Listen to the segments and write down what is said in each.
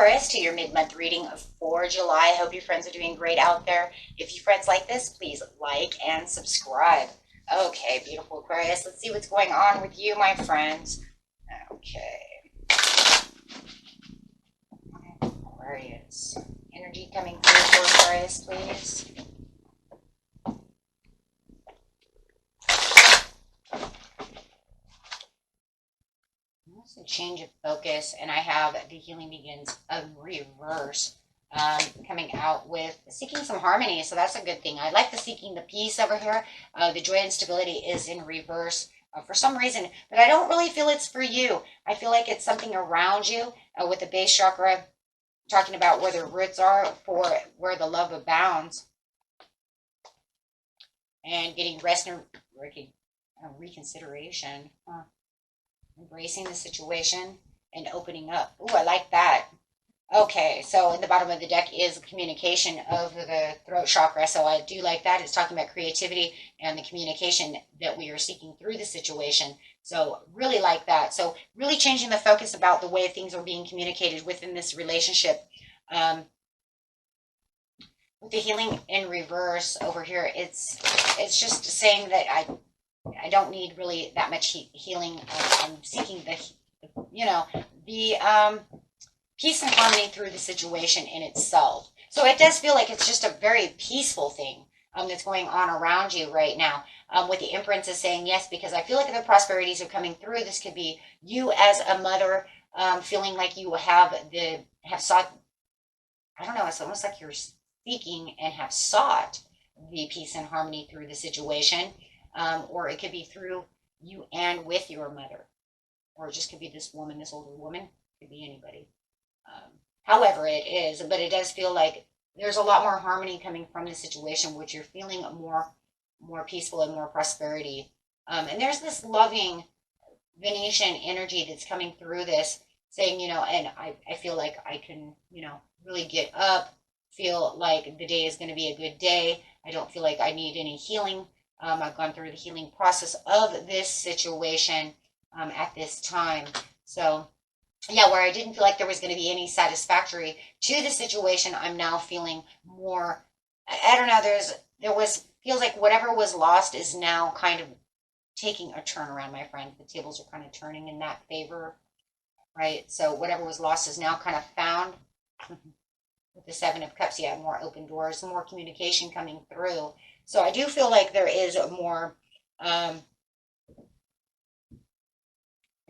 Aquarius, to your mid-month reading for July. Hope your friends are doing great out there. If you friends like this, please like and subscribe. Okay, beautiful Aquarius. Let's see what's going on with you, my friends. Okay. Aquarius. Energy coming through for Aquarius, please. It's a change of focus, and I have the healing begins in reverse, coming out with seeking some harmony. So that's a good thing. I like the seeking the peace over here. The joy and stability is in reverse for some reason, but I don't really feel it's for you. I feel like it's something around you with the base chakra, talking about where the roots are for where the love abounds, and getting rest and reconsideration. Embracing the situation and opening up. Ooh, I like that. Okay, so in the bottom of the deck is communication of the throat chakra. So I do like that. It's talking about creativity and the communication that we are seeking through the situation. So really like that. So really changing the focus about the way things are being communicated within this relationship. With the healing in reverse over here, it's just saying that I don't need really that much healing. I'm seeking the peace and harmony through the situation in itself. So it does feel like it's just a very peaceful thing that's going on around you right now. With the Empress is saying yes, because I feel like the prosperities are coming through. This could be you as a mother feeling like you have sought. I don't know. It's almost like you're seeking and have sought the peace and harmony through the situation. Or it could be through you and with your mother, or it just could be this woman, this older woman. It could be anybody. However it is, but it does feel like there's a lot more harmony coming from the situation, which you're feeling more peaceful and more prosperity. And there's this loving Venetian energy that's coming through this, saying, and I feel like I can, really get up, feel like the day is going to be a good day. I don't feel like I need any healing. I've gone through the healing process of this situation at this time. So, yeah, where I didn't feel like there was going to be any satisfactory to the situation, I'm now feeling more. I don't know. Feels like whatever was lost is now kind of taking a turn around, my friend. The tables are kind of turning in that favor, right? So whatever was lost is now kind of found. With the Seven of Cups, you have more open doors, more communication coming through. So I do feel like there is more, it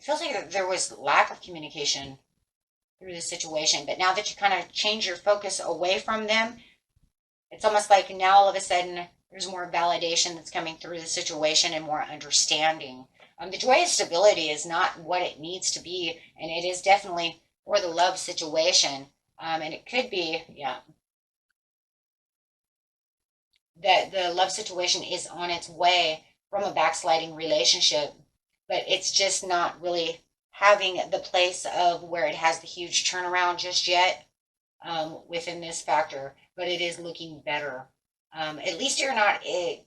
feels like there was lack of communication through the situation, but now that you kind of change your focus away from them, it's almost like now all of a sudden there's more validation that's coming through the situation and more understanding. The joy and stability is not what it needs to be, and it is definitely for the love situation, and it could be, yeah, that the love situation is on its way from a backsliding relationship, but it's just not really having the place of where it has the huge turnaround just yet within this factor, but it is looking better. At least you're not, in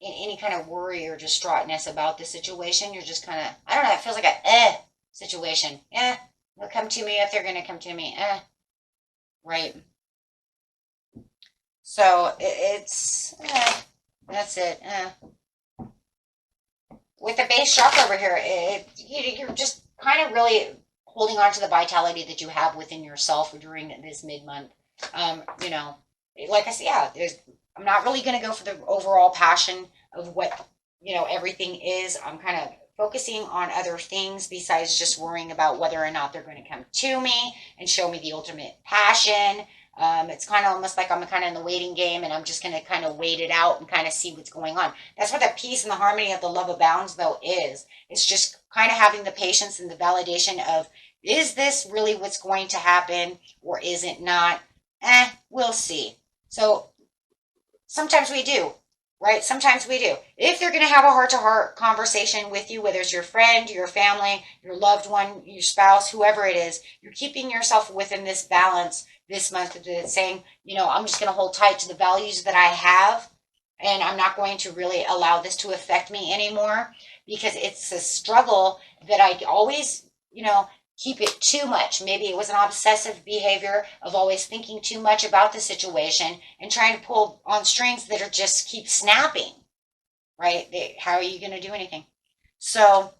any kind of worry or distraughtness about the situation. You're just kind of, I don't know, it feels like a situation. They'll come to me if they're going to come to me. Right. So it's that's it. With the base chakra over here, you're just kind of really holding on to the vitality that you have within yourself during this mid-month. Like I said, I'm not really going to go for the overall passion of what, everything is. I'm kind of focusing on other things besides just worrying about whether or not they're going to come to me and show me the ultimate passion. It's kind of almost like I'm kind of in the waiting game, and I'm just going to kind of wait it out and kind of see what's going on. That's what the peace and the harmony of the love abounds, though, is. It's just kind of having the patience and the validation of, is this really what's going to happen, or is it not? We'll see. So sometimes we do, right? Sometimes we do. If they're going to have a heart-to-heart conversation with you, whether it's your friend, your family, your loved one, your spouse, whoever it is, you're keeping yourself within this balance this month, saying, I'm just going to hold tight to the values that I have, and I'm not going to really allow this to affect me anymore, because it's a struggle that I always, keep it too much. Maybe it was an obsessive behavior of always thinking too much about the situation and trying to pull on strings that are just keep snapping, right? How are you going to do anything? So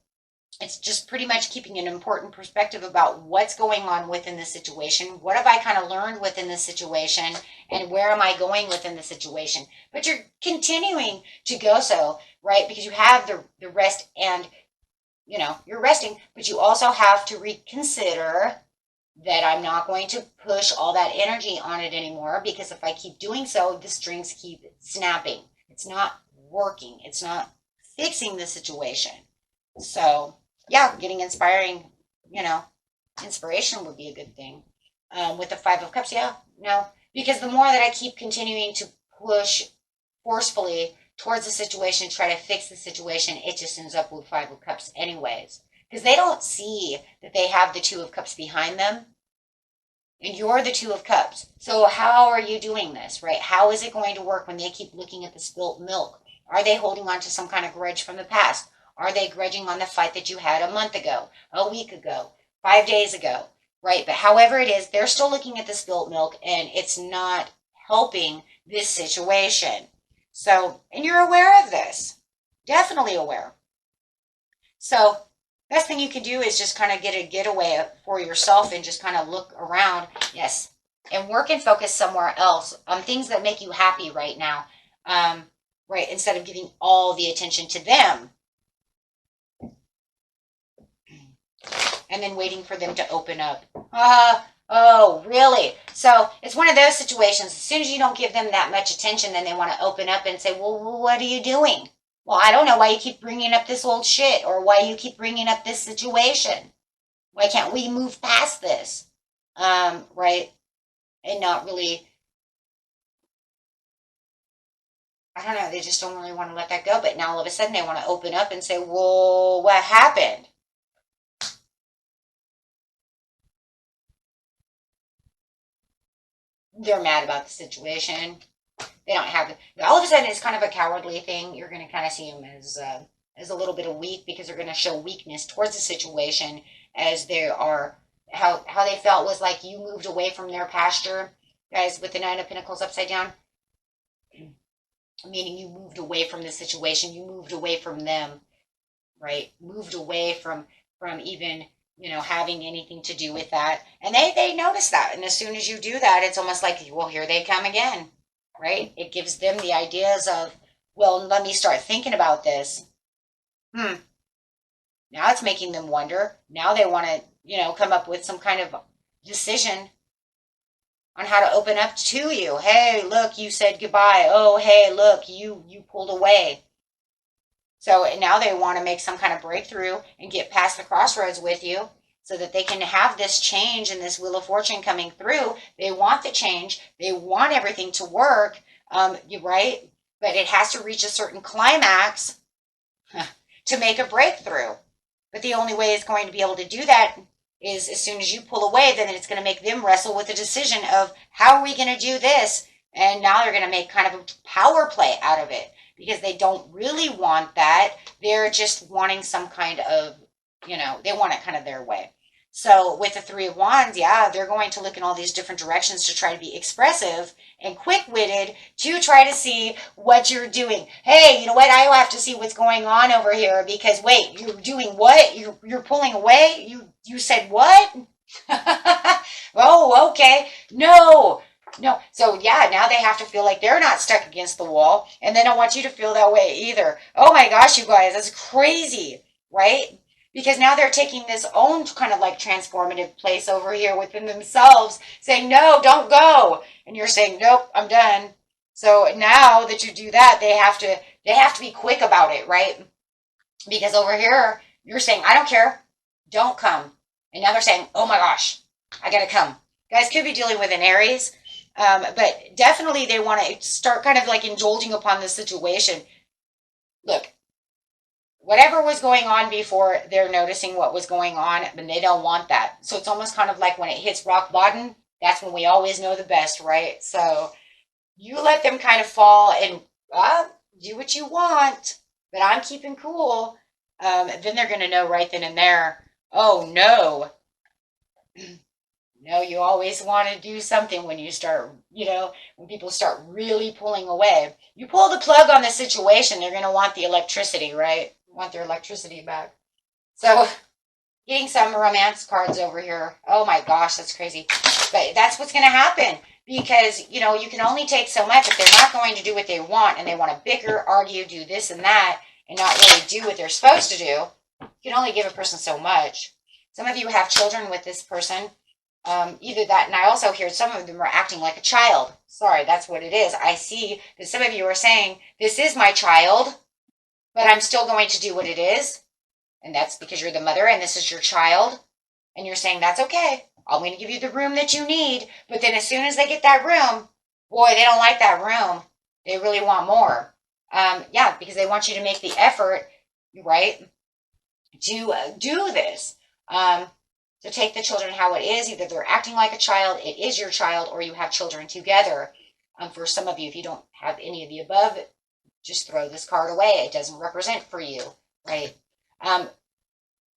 it's just pretty much keeping an important perspective about what's going on within the situation. What have I kind of learned within the situation, and where am I going within the situation? But you're continuing to go so, right? Because you have the rest, and you're resting, but you also have to reconsider that I'm not going to push all that energy on it anymore, because if I keep doing so, the strings keep snapping. It's not working. It's not fixing the situation. So yeah, getting inspiration would be a good thing. With the Five of Cups, yeah, no, because the more that I keep continuing to push forcefully towards the situation, try to fix the situation, it just ends up with Five of Cups anyways. Because they don't see that they have the Two of Cups behind them, and you're the Two of Cups. So how are you doing this, right? How is it going to work when they keep looking at the spilt milk? Are they holding on to some kind of grudge from the past? Are they grudging on the fight that you had a month ago, a week ago, 5 days ago, right? But however it is, they're still looking at the spilt milk, and it's not helping this situation. So, and you're aware of this, definitely aware. So, best thing you can do is just kind of get a getaway for yourself and just kind of look around, yes, and work and focus somewhere else on things that make you happy right now, right? Instead of giving all the attention to them and then waiting for them to open up. Oh, really? So it's one of those situations. As soon as you don't give them that much attention, then they want to open up and say, well, what are you doing? Well, I don't know why you keep bringing up this old shit, or why you keep bringing up this situation. Why can't we move past this? Right? And not really, I don't know, they just don't really want to let that go. But now all of a sudden they want to open up and say, whoa, what happened? They're mad about the situation. They don't have, all of a sudden it's kind of a cowardly thing. You're going to kind of see them as a little bit of weak, because they're going to show weakness towards the situation, as they are, how they felt was like you moved away from their pasture, guys, with the Nine of Pentacles upside down, meaning you moved away from the situation, you moved away from them, right? Moved away from even having anything to do with that. And they notice that. And as soon as you do that, it's almost like, well, here they come again, right? It gives them the ideas of, well, let me start thinking about this. Now it's making them wonder. Now they want to, come up with some kind of decision on how to open up to you. Hey, look, you said goodbye. Oh, hey, look, you pulled away. So now they want to make some kind of breakthrough and get past the crossroads with you, so that they can have this change and this Wheel of Fortune coming through. They want the change. They want everything to work, right? But it has to reach a certain climax to make a breakthrough. But the only way it's going to be able to do that is as soon as you pull away, then it's going to make them wrestle with the decision of, how are we going to do this? And now they're going to make kind of a power play out of it, because they don't really want that. They're just wanting some kind of, they want it kind of their way. So with the Three of Wands, yeah, they're going to look in all these different directions to try to be expressive and quick-witted to try to see what you're doing. Hey, you know what? I have to see what's going on over here, because wait, you're doing what? You're pulling away? You said what? Oh, okay. No. So yeah, now they have to feel like they're not stuck against the wall, and they don't want you to feel that way either. Oh my gosh, you guys, that's crazy, right? Because now they're taking this own kind of like transformative place over here within themselves, saying, no, don't go. And you're saying, nope, I'm done. So now that you do that, they have to be quick about it, right? Because over here, you're saying, I don't care, don't come. And now they're saying, oh my gosh, I gotta come. Guys could be dealing with an Aries, but definitely they want to start kind of like indulging upon the situation. Look, whatever was going on before, they're noticing what was going on, and they don't want that. So it's almost kind of like when it hits rock bottom, that's when we always know the best, right? So you let them kind of fall and do what you want, but I'm keeping cool. Then they're going to know right then and there, oh no, No, you always want to do something when you start, when people start really pulling away. You pull the plug on the situation, they're going to want the electricity, right? Want their electricity back. So, getting some romance cards over here. Oh my gosh, that's crazy. But that's what's going to happen because, you can only take so much if they're not going to do what they want and they want to bicker, argue, do this and that, and not really do what they're supposed to do. You can only give a person so much. Some of you have children with this person. Either that, and I also hear some of them are acting like a child. Sorry, that's what it is. I see that some of you are saying, this is my child, but I'm still going to do what it is. And that's because you're the mother and this is your child. And you're saying, that's okay. I'm going to give you the room that you need. But then as soon as they get that room, boy, they don't like that room. They really want more. Yeah, because they want you to make the effort, right, to do this. To take the children how it is. Either they're acting like a child, it is your child, or you have children together. For some of you, if you don't have any of the above, just throw this card away. It doesn't represent for you, right?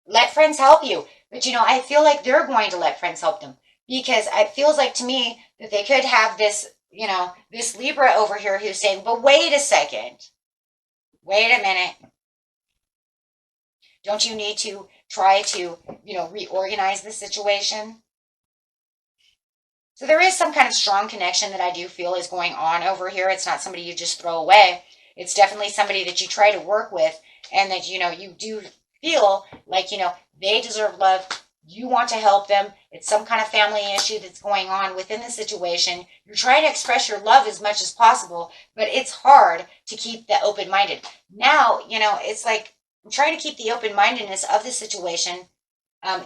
Let friends help you. But, I feel like they're going to let friends help them because it feels like to me that they could have this, this Libra over here who's saying, but wait a second. Wait a minute. Don't you need to try to, reorganize the situation? So there is some kind of strong connection that I do feel is going on over here. It's not somebody you just throw away. It's definitely somebody that you try to work with and that, you do feel like, they deserve love. You want to help them. It's some kind of family issue that's going on within the situation. You're trying to express your love as much as possible, but it's hard to keep the open-minded. Now, it's like I'm trying to keep the open-mindedness of the situation.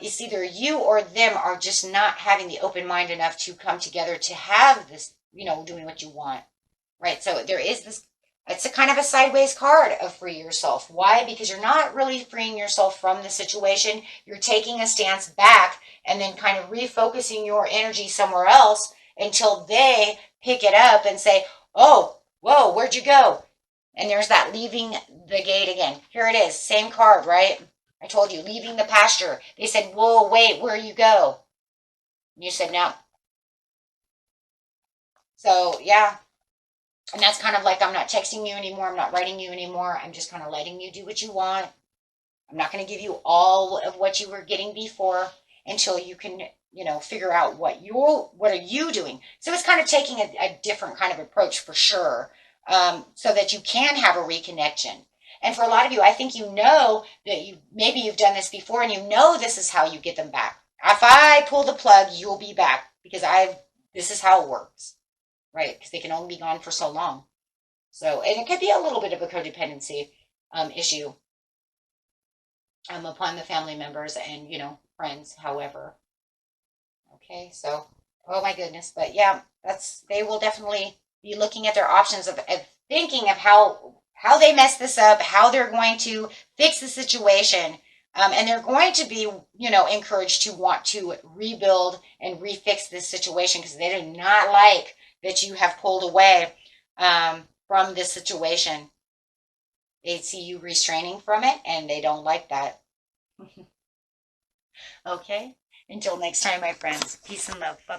It's either you or them are just not having the open mind enough to come together to have this, doing what you want, right? So there is this, it's a kind of a sideways card of free yourself. Why? Because you're not really freeing yourself from the situation. You're taking a stance back and then kind of refocusing your energy somewhere else until they pick it up and say, oh, whoa, where'd you go? And there's that leaving the gate again. Here it is, same card, right? I told you, leaving the pasture. They said, whoa, wait, where you go? And you said, no. So, yeah. And that's kind of like, I'm not texting you anymore. I'm not writing you anymore. I'm just kind of letting you do what you want. I'm not going to give you all of what you were getting before until you can, figure out what are you doing. So it's kind of taking a different kind of approach for sure, so that you can have a reconnection. And for a lot of you, I think that maybe you've done this before and this is how you get them back. If I pull the plug, you'll be back because this is how it works, right? Because they can only be gone for so long. So, and it could be a little bit of a codependency issue upon the family members and, friends, however. Okay, so, oh my goodness. But yeah, they will definitely be looking at their options of thinking of how they mess this up, how they're going to fix the situation. And they're going to be, encouraged to want to rebuild and refix this situation because they do not like that you have pulled away from this situation. They see you restraining from it and they don't like that. Okay? Until next time, my friends. Peace and love. Bye-bye.